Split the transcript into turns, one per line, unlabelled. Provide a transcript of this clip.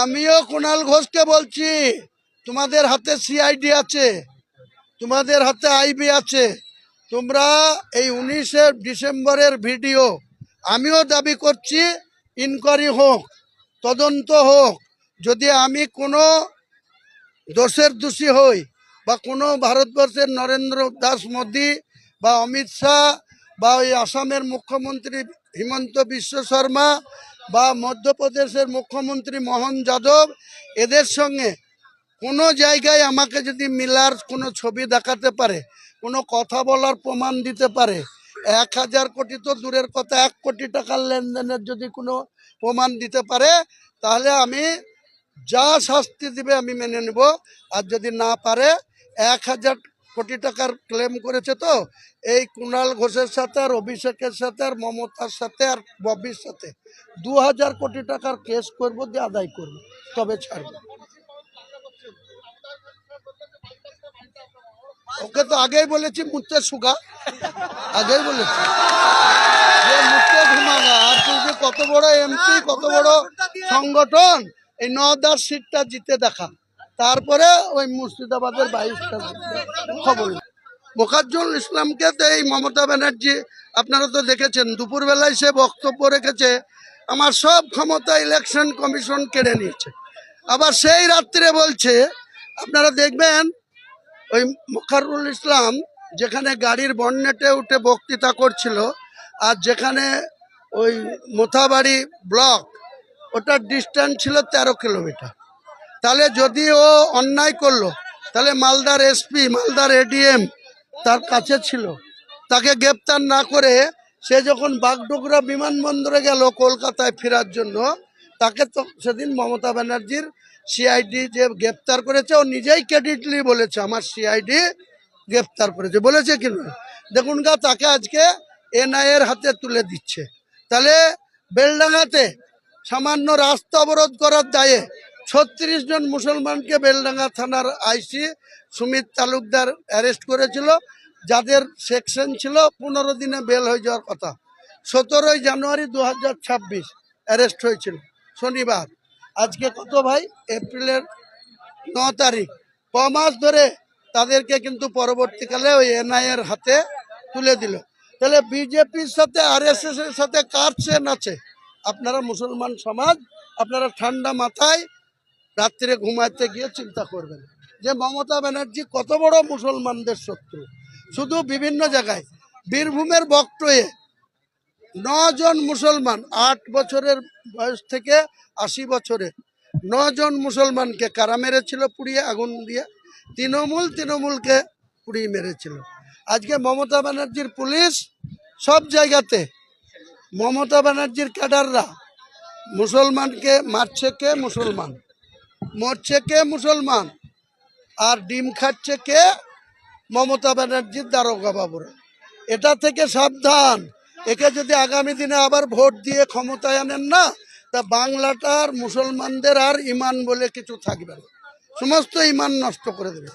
আমিও কুণাল ঘোষকে বলছি, তোমাদের হাতে সিআইডি আছে, তোমাদের হাতে আইবি আছে, তোমরা এই 19শে ডিসেম্বরের ভিডিও, আমিও দাবি করছি ইনকোয়ারি হোক, তদন্ত হোক। যদি আমি কোনো দোষের দোষী হই বা কোনো ভারতবর্ষের নরেন্দ্র দাস মোদী বা অমিত শাহ বা ওই আসামের মুখ্যমন্ত্রী হিমন্ত বিশ্ব শর্মা বা মধ্যপ্রদেশের মুখ্যমন্ত্রী মোহন যাদব, এদের সঙ্গে কোনো জায়গায় আমাকে যদি মিলার কোনো ছবি দেখাতে পারে, কোনো কথা বলার প্রমাণ দিতে পারে, 1000 কোটি তো দূরের কথা, 1 কোটি টাকার লেনদেনের যদি কোনো প্রমাণ দিতে পারে, তাহলে আমি যা শাস্তি দিবে আমি মেনে নেব। আর যদি না পারে, 1000 কোটি টাকার ক্লেম করেছে, তো এই কুণাল ঘোষের সাথে আর অভিষেকের সাথে আর মমতার সাথে আর ববির সাথে 2000 কোটি টাকার কেস করবো, দিয়ে আদায় করবো, তবে ছাড়বো। ওকে তো আগেই বলেছি মুতে সুগা, আগেই বলেছি যে মুতে ঘুমাগা। আর তুই যে কত বড় এমপি, কত বড় সংগঠন, এই 9-10 সিটটা জিতে দেখা, তারপরে ওই মুর্শিদাবাদের 22টা খবর। মোকাজ্জল ইসলামকে তো এই মমতা ব্যানার্জি, আপনারা তো দেখেছেন, দুপুরবেলায় সে বক্তব্য রেখেছে আমার সব ক্ষমতা ইলেকশন কমিশন কেড়ে নিয়েছে। আবার সেই রাত্রে বলছে, আপনারা দেখবেন ওই মোকাররুল ইসলাম যেখানে গাড়ির বন্নেটে উঠে বক্তৃতা করছিল, আর যেখানে ওই মোথাবাড়ি ব্লক, ওটার ডিস্টেন্স ছিল 13 কিলোমিটার। তাহলে যদি ও অন্যায় করলো, তাহলে মালদার এসপি, মালদার এডিএম তার কাছে ছিল, তাকে গ্রেপ্তার না করে সে যখন বাগডোগরা বিমানবন্দরে গেল কলকাতায় ফেরার জন্য, তাকে তো সেদিন মমতা ব্যানার্জির সিআইডি যে গ্রেপ্তার করেছে, ও নিজেই ক্রেডিটলি বলেছে আমার সিআইডি গ্রেপ্তার করেছে, বলেছে কি না? দেখুন গা, তাকে আজকে এনআইএর হাতে তুলে দিচ্ছে। তাহলে বেলডাঙ্গাতে সামান্য রাস্তা অবরোধ করার দায়ে 36 জন মুসলমানকে বেলডাঙ্গা থানার আইসি সুমিত তালুকদার অ্যারেস্ট করেছিল, যাদের সেকশন ছিল 15 দিনে বেল হয়ে যাওয়ার কথা। 17 জানুয়ারি 2026 অ্যারেস্ট হয়েছিল, শনিবার। আজকে কত ভাই? এপ্রিলের 9 তারিখ। মাস ধরে তাদেরকে কিন্তু পরবর্তীকালে ওই এনআইএর হাতে তুলে দিল। তাহলে বিজেপির সাথে আরএসএস এর সাথে কার চেন আছে? আপনারা মুসলমান সমাজ, আপনারা ঠান্ডা মাথায় রাত্রে ঘুমাতে গিয়ে চিন্তা করবেন যে মমতা ব্যানার্জি কত বড় মুসলমানদের শত্রু। শুধু বিভিন্ন জায়গায়, বীরভূমের বকটয়ে 9 জন মুসলমান, 8 বছরের বয়স থেকে 80 বছরের 9 জন মুসলমানকে কারা মেরেছিল? পুড়িয়ে, আগুন দিয়ে। তৃণমূলকে পুড়িয়ে মেরেছিল। আজকে মমতা ব্যানার্জির পুলিশ সব জায়গাতে, মমতা ব্যানার্জির ক্যাডাররা মুসলমানকে মারছে কে? মুসলমান। মরছে কে? মুসলমান। আর ডিম খাচ্ছে কে? মমতা ব্যানার্জির দারোগা বাবুরা। এটা থেকে সাবধান। একে যদি আগামী দিনে আবার ভোট দিয়ে ক্ষমতায় আনেন না, তা বাংলাটার মুসলমানদের আর ইমান বলে কিছু থাকবে না, সমস্ত ইমান নষ্ট করে দেবে।